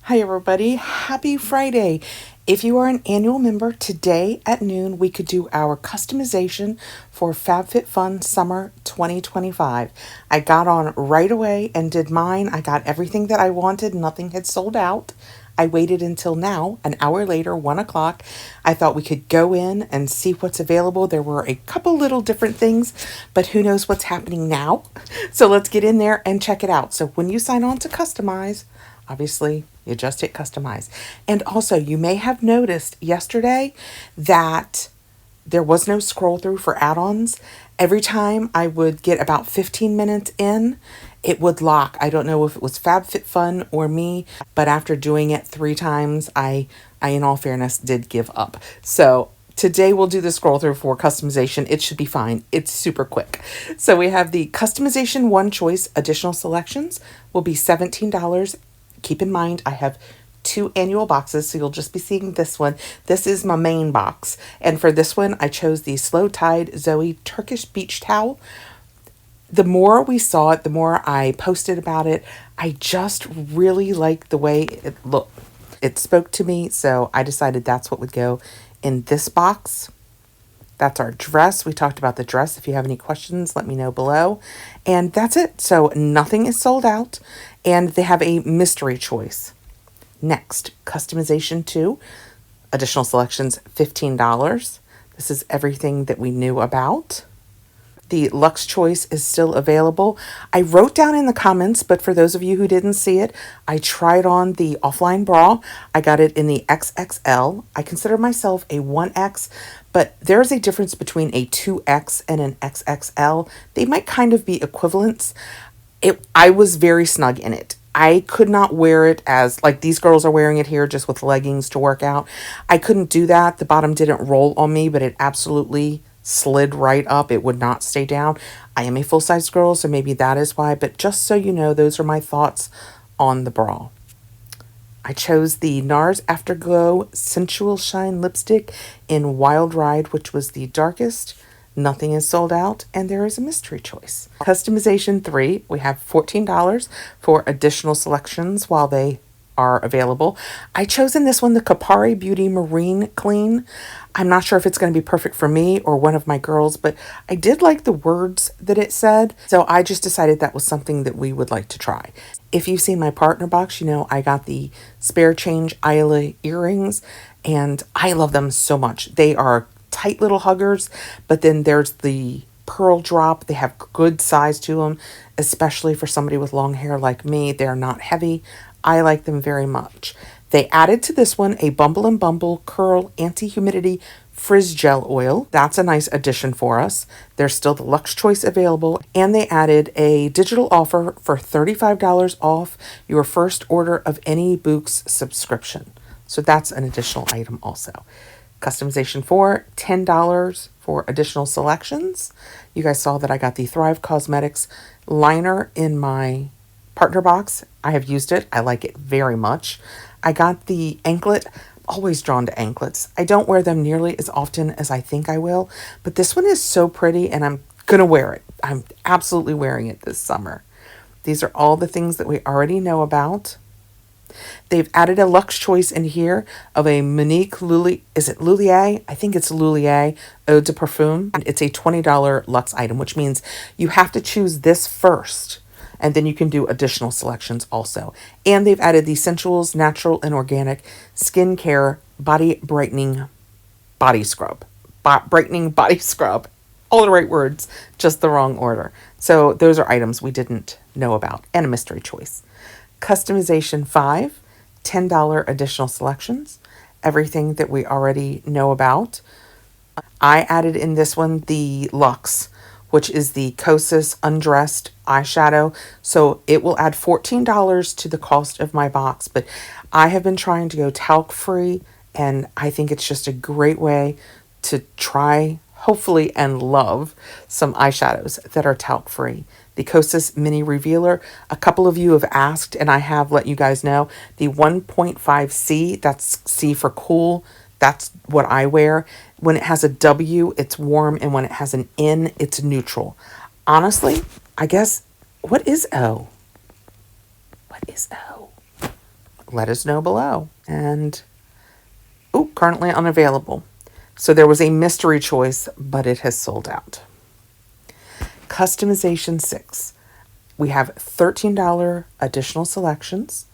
Hi, everybody. Happy Friday. If you are an annual member, today at noon, we could do our customization for FabFitFun Summer 2025. I got on right away and did mine. I got everything that I wanted. Nothing had sold out. I waited until now, an hour later, 1 o'clock. I thought we could go in and see what's available. There were a couple little different things, but who knows what's happening now. So let's get in there and check it out. So when you sign on to customize, obviously, you just hit customize. And also, you may have noticed yesterday that there was no scroll through for add-ons. Every time I would get about 15 minutes in, it would lock. I don't know if it was FabFitFun or me, but after doing it 3 times, I in all fairness did give up. So today we'll do the scroll through for customization. It should be fine. It's super quick. So we have the customization one choice. Additional selections will be $17. Keep in mind, I have 2 annual boxes, so you'll just be seeing this one. This is my main box. And for this one, I chose the Slow Tide Zoe Turkish Beach Towel. The more we saw it, the more I posted about it. I just really like the way it looked. It spoke to me, so I decided that's what would go in this box. That's our dress. We talked about the dress. If you have any questions, let me know below. And that's it. So nothing is sold out. And they have a mystery choice. Next, customization 2. Additional selections, $15. This is everything that we knew about. The Luxe choice is still available. I wrote down in the comments, but for those of you who didn't see it, I tried on the offline bra. I got it in the XXL. I consider myself a 1X, but there's a difference between a 2X and an XXL. They might kind of be equivalents. I was very snug in it. I could not wear it as, like these girls are wearing it here just with leggings to work out. I couldn't do that. The bottom didn't roll on me, but it absolutely slid right up. It would not stay down. I am a full-size girl, so maybe that is why, but just so you know, those are my thoughts on the bra. I chose the NARS Afterglow Sensual Shine Lipstick in Wild Ride, which was the darkest. Nothing is sold out, and there is a mystery choice. Customization 3, we have $14 for additional selections while they are available. I chose in this one the Kapari Beauty Marine Clean. I'm not sure if it's going to be perfect for me or one of my girls, but I did like the words that it said, so I just decided that was something that we would like to try. If you've seen my partner box, you know I got the Spare Change Isla earrings, and I love them so much. They are tight little huggers, but then there's the pearl drop. They have good size to them, especially for somebody with long hair like me. They're not heavy. I like them very much. They added to this one a Bumble and Bumble Curl Anti-Humidity Frizz Gel Oil. That's a nice addition for us. There's still the Luxe choice available, and they added a digital offer for $35 off your first order of any Books subscription. So that's an additional item also. Customization 4, $10 for additional selections. You guys saw that I got the Thrive Cosmetics liner in my partner box. I have used it. I like it very much. I got the anklet. Always drawn to anklets. I don't wear them nearly as often as I think I will, but this one is so pretty and I'm gonna wear it. I'm absolutely wearing it this summer. These are all the things that we already know about. They've added a Luxe choice in here of a Monique Lullier. Is it Lullier? I think it's Lullier Eau de Parfum. It's a $20 Luxe item, which means you have to choose this first, and then you can do additional selections also. And they've added the Sensuals Natural and Organic Skincare Body Brightening Body Scrub. Brightening Body Scrub. All the right words, just the wrong order. So those are items we didn't know about, and a mystery choice. Customization 5, $10 additional selections, everything that we already know about. I added in this one the Luxe, which is the Kosas Undressed Eyeshadow. So it will add $14 to the cost of my box, but I have been trying to go talc free, and I think it's just a great way to try, hopefully, and love some eyeshadows that are talc free. The Kosas Mini Revealer, a couple of you have asked, and I have let you guys know, the 1.5C, that's C for cool, that's what I wear. When it has a W, it's warm, and when it has an N, it's neutral. Honestly, I guess, what is O? What is O? let us know below. And, oh, currently unavailable. So there was a mystery choice, but it has sold out. Customization 6. We have $13 additional selections.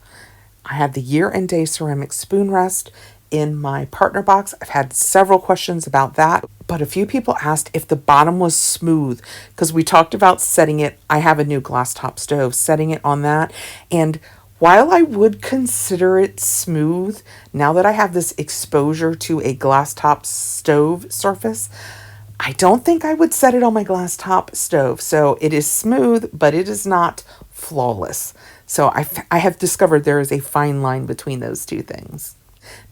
I have the year and day ceramic spoon rest in my partner box. I've had several questions about that, but a few people asked if the bottom was smooth because we talked about setting it. I have a new glass top stove, setting it on that. And while I would consider it smooth, now that I have this exposure to a glass top stove surface, I don't think I would set it on my glass top stove. So it is smooth, but it is not flawless. So I have discovered there is a fine line between those two things.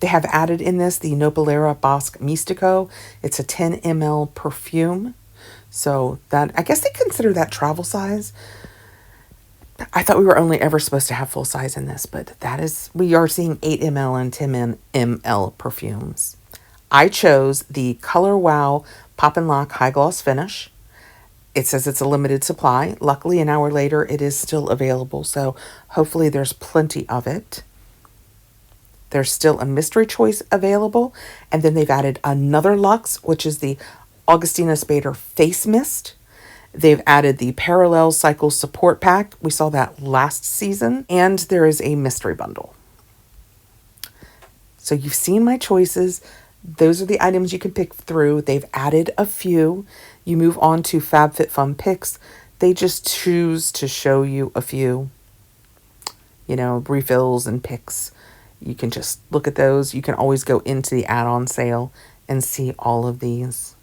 They have added in this the Nopalera Bosque Mystico. It's a 10 ml perfume. So that, I guess they consider that travel size. I thought we were only ever supposed to have full size in this, but that is, we are seeing 8 ml and 10 ml perfumes. I chose the Color Wow Pop and Lock High Gloss Finish. It says it's a limited supply. Luckily, an hour later, it is still available, so hopefully there's plenty of it. There's still a mystery choice available, and then they've added another luxe, which is the Augustina Spader Face Mist. They've added the Parallel Cycle Support Pack. We saw that last season, and there is a mystery bundle. So you've seen my choices. Those are the items you can pick through. They've added a few. You move on to FabFitFun picks. They just choose to show you a few, refills and picks. You can just look at those. You can always go into the add-on sale and see all of these.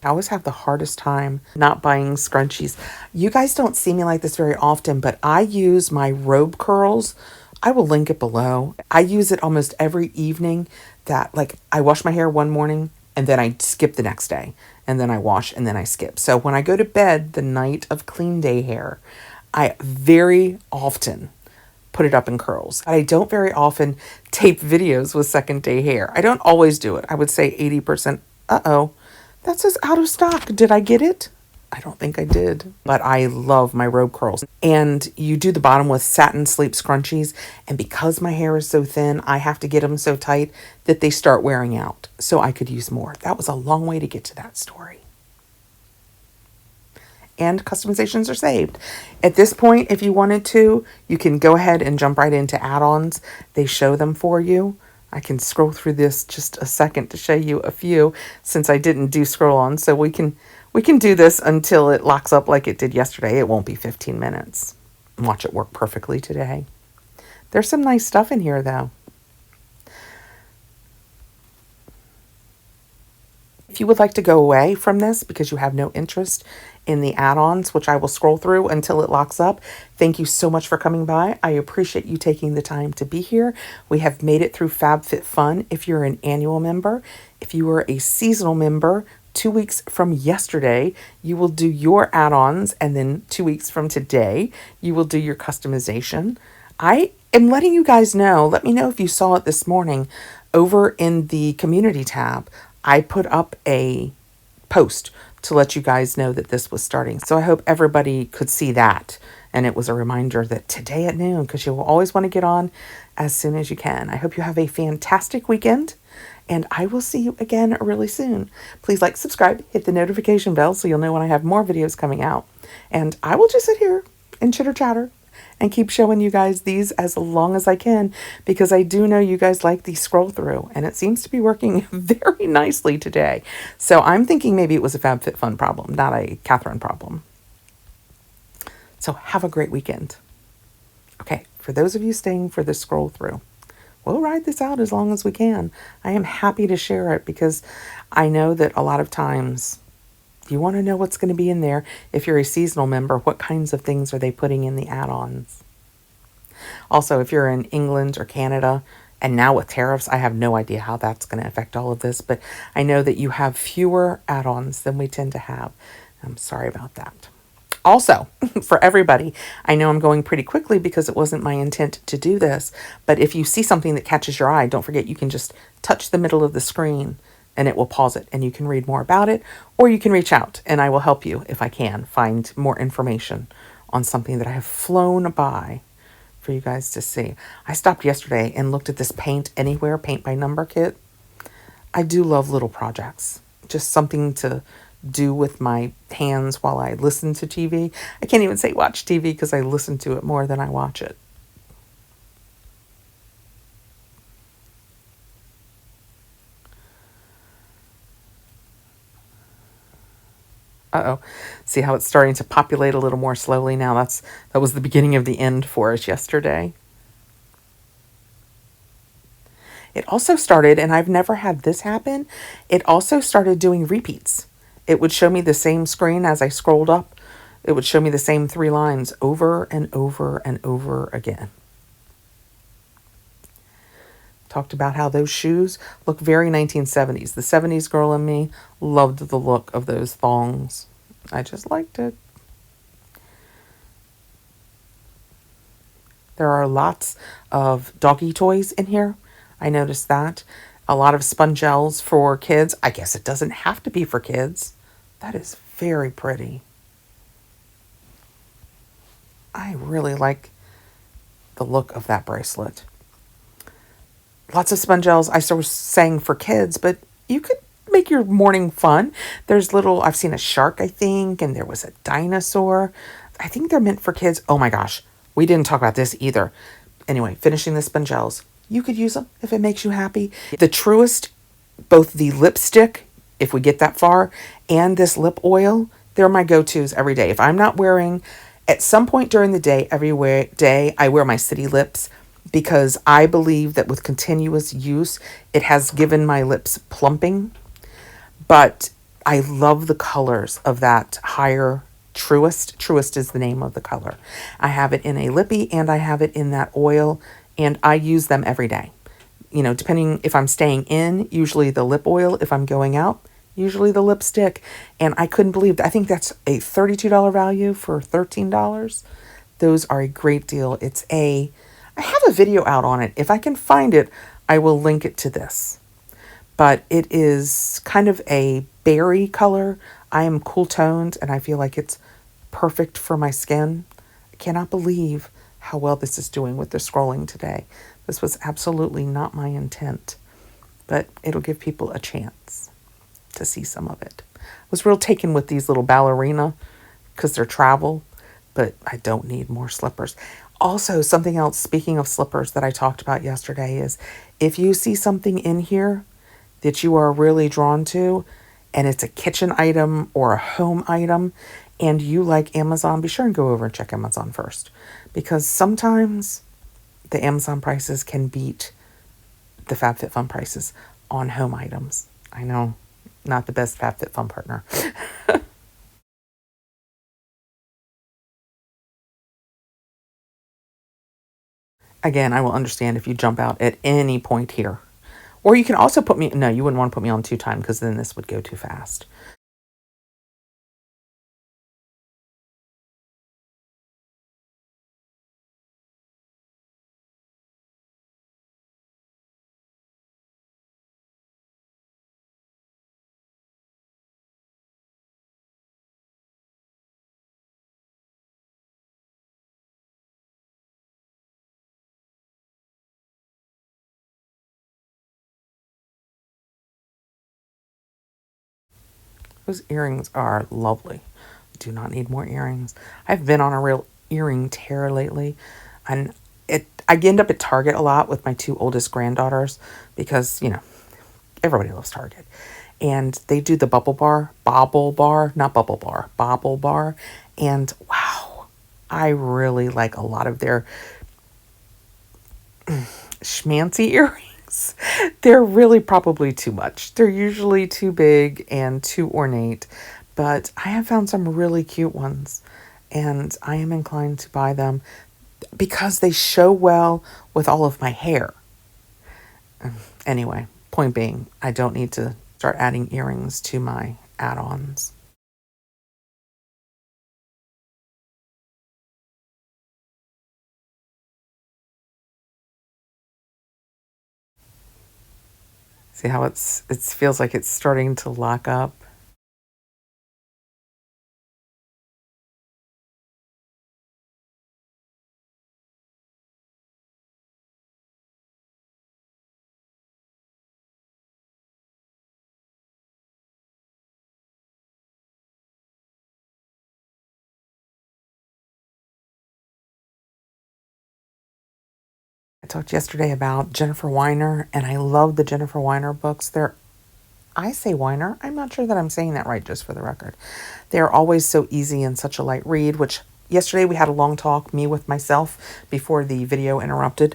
I always have the hardest time not buying scrunchies. You guys don't see me like this very often, but I use my robe curls. I will link it below. I use it almost every evening. That, like, I wash my hair one morning and then I skip the next day. And then I wash and then I skip. So when I go to bed the night of clean day hair, I very often put it up in curls. I don't very often tape videos with second day hair. I don't always do it. I would say 80%. Uh-oh, that says out of stock. Did I get it? I don't think I did, but I love my robe curls. And you do the bottom with satin sleep scrunchies. And because my hair is so thin, I have to get them so tight that they start wearing out. So I could use more. That was a long way to get to that story. And customizations are saved. At this point, if you wanted to, you can go ahead and jump right into add-ons. They show them for you. I can scroll through this just a second to show you a few since I didn't do scroll on. So we can do this until it locks up like it did yesterday. It won't be 15 minutes. Watch it work perfectly today. There's some nice stuff in here though. If you would like to go away from this because you have no interest in the add-ons, which I will scroll through until it locks up, thank you so much for coming by. I appreciate you taking the time to be here. We have made it through FabFitFun if you're an annual member. If you are a seasonal member, 2 weeks from yesterday, you will do your add-ons, and then 2 weeks from today, you will do your customization. I am letting you guys know, let me know if you saw it this morning, over in the community tab, I put up a post to let you guys know that this was starting. So I hope everybody could see that. And it was a reminder that today at noon, because you will always want to get on as soon as you can. I hope you have a fantastic weekend, and I will see you again really soon. Please like, subscribe, hit the notification bell so you'll know when I have more videos coming out. And I will just sit here and chitter chatter and keep showing you guys these as long as I can, because I do know you guys like the scroll through, and it seems to be working very nicely today. So I'm thinking maybe it was a FabFitFun problem, not a Catherine problem. So have a great weekend. Okay, for those of you staying for the scroll through, we'll ride this out as long as we can. I am happy to share it because I know that a lot of times you want to know what's going to be in there. If you're a seasonal member, what kinds of things are they putting in the add-ons? Also, if you're in England or Canada, and now with tariffs, I have no idea how that's going to affect all of this, but I know that you have fewer add-ons than we tend to have. I'm sorry about that. Also, for everybody, I know I'm going pretty quickly because it wasn't my intent to do this, but if you see something that catches your eye, don't forget you can just touch the middle of the screen and it will pause it, and you can read more about it, or you can reach out and I will help you if I can find more information on something that I have flown by for you guys to see. I stopped yesterday and looked at this Paint Anywhere Paint by Number kit. I do love little projects. Just something to do with my hands while I listen to TV. I can't even say watch TV because I listen to it more than I watch it. Uh-oh. See how it's starting to populate a little more slowly now? That was the beginning of the end for us yesterday. It also started, and I've never had this happen, it also started doing repeats. It would show me the same screen as I scrolled up. It would show me the same 3 lines over and over and over again. Talked about how those shoes look very 1970s. The 70s girl in me loved the look of those thongs. I just liked it. There are lots of doggy toys in here. I noticed that. A lot of spongels for kids. I guess it doesn't have to be for kids. That is very pretty. I really like the look of that bracelet. Lots of spongels. I was saying for kids, but you could make your morning fun. There's little, I've seen a shark, I think, and there was a dinosaur. I think they're meant for kids. Oh my gosh. We didn't talk about this either. Anyway, finishing the spongels. You could use them if it makes you happy. The Truest, both the lipstick, if we get that far, and this lip oil, they're my go-tos every day. If I'm not wearing, at some point during the day, every day, I wear my City Lips because I believe that with continuous use, it has given my lips plumping. But I love the colors of that higher Truest. Truest is the name of the color. I have it in a lippy and I have it in that oil, and I use them every day. You know, depending if I'm staying in, usually the lip oil. If I'm going out, usually the lipstick. And I couldn't believe that. I think that's a $32 value for $13. Those are a great deal. I have a video out on it. If I can find it, I will link it to this. But it is kind of a berry color. I am cool toned and I feel like it's perfect for my skin. I cannot believe how well this is doing with the scrolling today. This was absolutely not my intent, but it'll give people a chance to see some of it. I was real taken with these little ballerina because they're travel, but I don't need more slippers. Also, something else, speaking of slippers that I talked about yesterday, is if you see something in here that you are really drawn to, and it's a kitchen item or a home item, and you like Amazon, be sure and go over and check Amazon first. Because sometimes the Amazon prices can beat the FabFitFun prices on home items. I know, not the best FabFitFun partner. Again, I will understand if you jump out at any point here. Or you can also put me, no, you wouldn't want to put me on 2 time because then this would go too fast. Those earrings are lovely. Do not need more earrings. I've been on a real earring tear lately, and I end up at Target a lot with my 2 oldest granddaughters because, everybody loves Target. And they do the bobble bar, not bubble bar, bobble bar. And wow, I really like a lot of their schmancy earrings. They're really probably too much. They're usually too big and too ornate, but I have found some really cute ones and I am inclined to buy them because they show well with all of my hair. Anyway, point being, I don't need to start adding earrings to my add-ons. See how it feels like it's starting to lock up? talked yesterday about Jennifer Weiner, and I love the Jennifer Weiner books. I say Weiner. I'm not sure that I'm saying that right, just for the record. They're always so easy and such a light read, which yesterday we had a long talk, me with myself, before the video interrupted.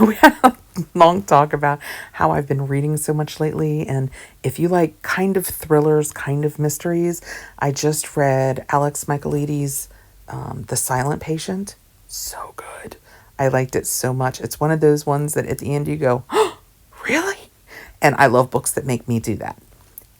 We had a long talk about how I've been reading so much lately. And if you like kind of thrillers, kind of mysteries, I just read Alex Michaelides' The Silent Patient. So good. I liked it so much. It's one of those ones that at the end you go, oh, really? And I love books that make me do that.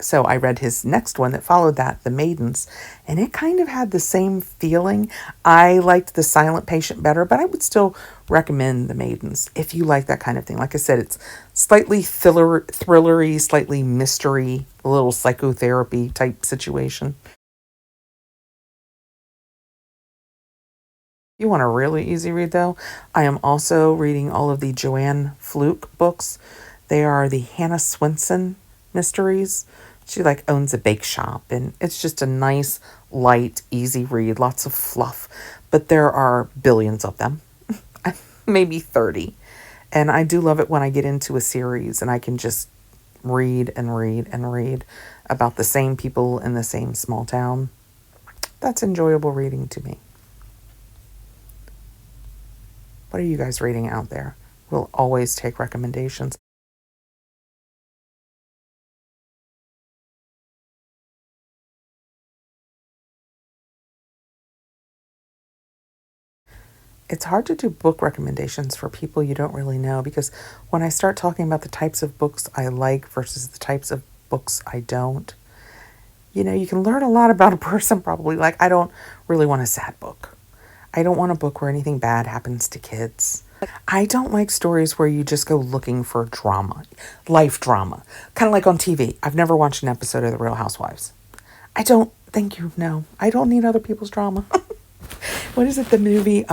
So I read his next one that followed that, The Maidens, and it kind of had the same feeling. I liked The Silent Patient better, but I would still recommend The Maidens if you like that kind of thing. Like I said, it's slightly thrillery, slightly mystery, a little psychotherapy type situation. You want a really easy read, though? I am also reading all of the Joanne Fluke books. They are the Hannah Swenson mysteries. She owns a bake shop, and it's just a nice, light, easy read, lots of fluff. But there are billions of them, maybe 30. And I do love it when I get into a series and I can just read and read and read about the same people in the same small town. That's enjoyable reading to me. What are you guys reading out there? We'll always take recommendations. It's hard to do book recommendations for people you don't really know, because when I start talking about the types of books I like versus the types of books I don't, you can learn a lot about a person probably. I don't really want a sad book. I don't want a book where anything bad happens to kids. I don't like stories where you just go looking for drama, life drama, kind of like on TV. I've never watched an episode of The Real Housewives. Thank you, no. I don't need other people's drama. What is it, the movie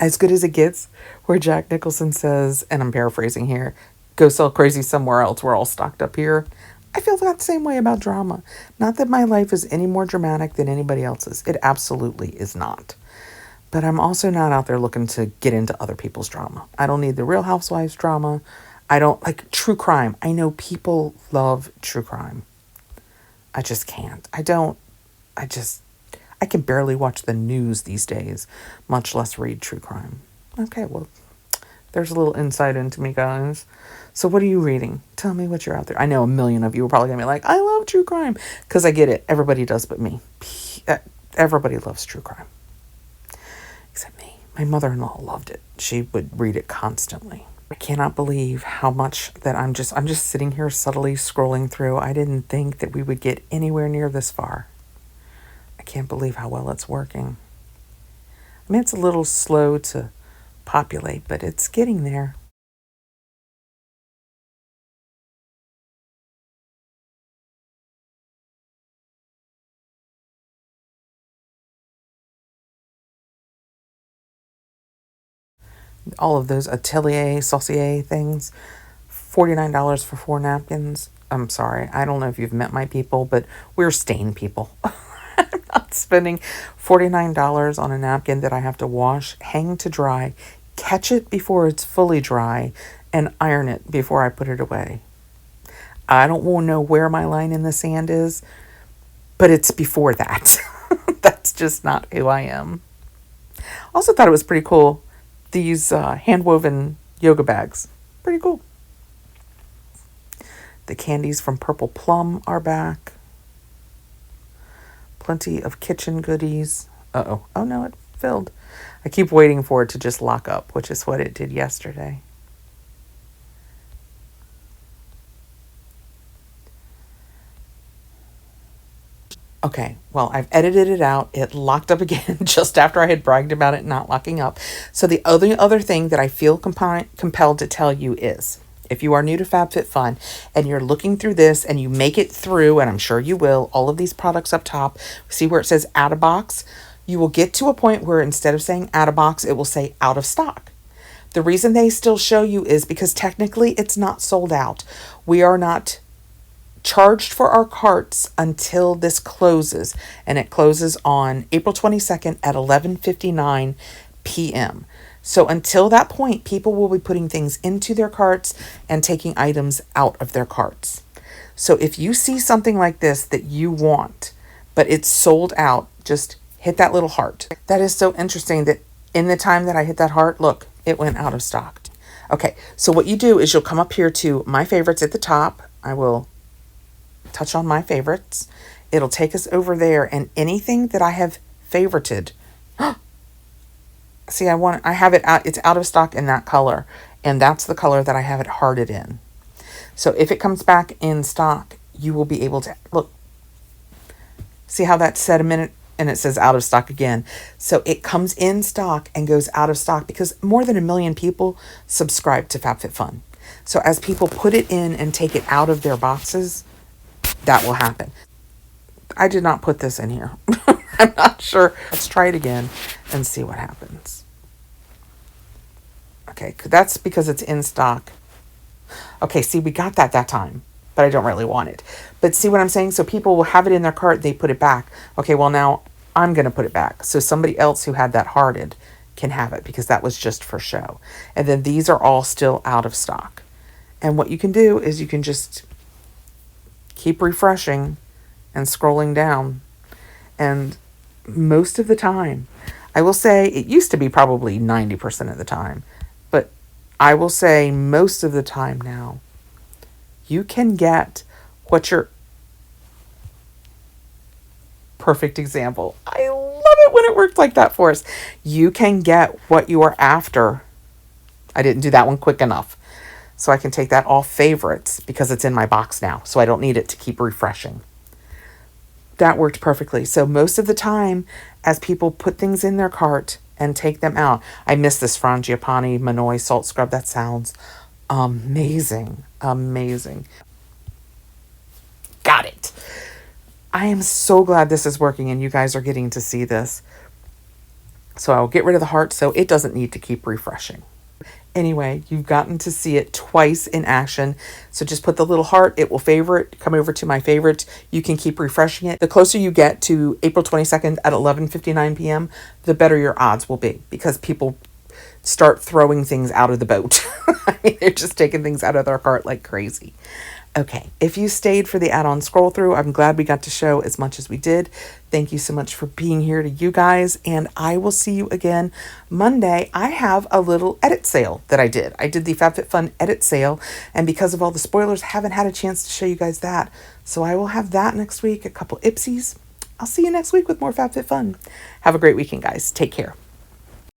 As Good as It Gets, where Jack Nicholson says, and I'm paraphrasing here, go sell crazy somewhere else, we're all stocked up here. I feel that same way about drama. Not that my life is any more dramatic than anybody else's. It absolutely is not. But I'm also not out there looking to get into other people's drama. I don't need the Real Housewives drama. I don't like true crime. I know people love true crime. I just can't. I can barely watch the news these days, much less read true crime. Okay, well, there's a little insight into me, guys. So what are you reading? Tell me what you're out there. I know a million of you are probably going to be like, I love true crime. Because I get it. Everybody does but me. Everybody loves true crime. Except me. My mother-in-law loved it. She would read it constantly. I cannot believe how much that I'm just sitting here subtly scrolling through. I didn't think that we would get anywhere near this far. I can't believe how well it's working. I mean, it's a little slow to populate, but it's getting there. All of those Atelier Saucier things, $49 for 4 napkins. I'm sorry, I don't know if you've met my people, but we're stain people. I'm not spending $49 on a napkin that I have to wash, hang to dry, catch it before it's fully dry, and iron it before I put it away. I don't want to know where my line in the sand is, but it's before that. That's just not who I am. Also thought it was pretty cool. These hand-woven yoga bags. Pretty cool. The candies from Purple Plum are back. Plenty of kitchen goodies. Uh-oh. Oh, no, it filled. I keep waiting for it to just lock up, which is what it did yesterday. Okay, well, I've edited it out. It locked up again just after I had bragged about it not locking up. So the other thing that I feel compelled to tell you is, if you are new to FabFitFun and you're looking through this and you make it through, and I'm sure you will, all of these products up top, see where it says add a box? You will get to a point where instead of saying add a box, it will say out of stock. The reason they still show you is because technically it's not sold out. We are not charged for our carts until this closes, and it closes on April 22nd at 11:59 p.m. So until that point, people will be putting things into their carts and taking items out of their carts. So if you see something like this that you want, but it's sold out, just hit that little heart. That is so interesting that in the time that I hit that heart, look, it went out of stock. Okay, so what you do is you'll come up here to my favorites at the top. I will touch on my favorites. It'll take us over there, and anything that I have favorited, see, I have it out, it's out of stock in that color, and that's the color that I have it hearted in. So if it comes back in stock, you will be able to, look, see how that said a minute, and it says out of stock again. So it comes in stock and goes out of stock because more than 1 million people subscribe to FabFitFun. So as people put it in and take it out of their boxes, that will happen. I did not put this in here. I'm not sure. Let's try it again and see what happens. Okay, that's because it's in stock. Okay, see, we got that time, but I don't really want it. But see what I'm saying? So people will have it in their cart, they put it back. Okay, well now I'm going to put it back. So somebody else who had that hearted can have it because that was just for show. And then these are all still out of stock. And what you can do is you can just keep refreshing and scrolling down. And most of the time, I will say it used to be probably 90% of the time, but I will say most of the time now, you can get what your perfect example. I love it when it works like that for us. You can get what you are after. I didn't do that one quick enough. So I can take that all favorites because it's in my box now. So I don't need it to keep refreshing. That worked perfectly. So most of the time, as people put things in their cart and take them out, I miss this Frangipani Manoi salt scrub. That sounds amazing. Amazing. Got it. I am so glad this is working and you guys are getting to see this. So I'll get rid of the heart so it doesn't need to keep refreshing. Anyway, you've gotten to see it twice in action. So just put the little heart, it will favorite, come over to my favorites. You can keep refreshing it. The closer you get to April 22nd at 11:59 p.m., the better your odds will be because people start throwing things out of the boat. I mean, they're just taking things out of their cart like crazy. Okay, if you stayed for the add-on scroll through, I'm glad we got to show as much as we did. Thank you so much for being here to you guys, and I will see you again Monday. I have a little edit sale that I did. I did the FabFitFun edit sale, and because of all the spoilers, haven't had a chance to show you guys that. So I will have that next week, a couple Ipsies. I'll see you next week with more FabFitFun. Have a great weekend, guys. Take care.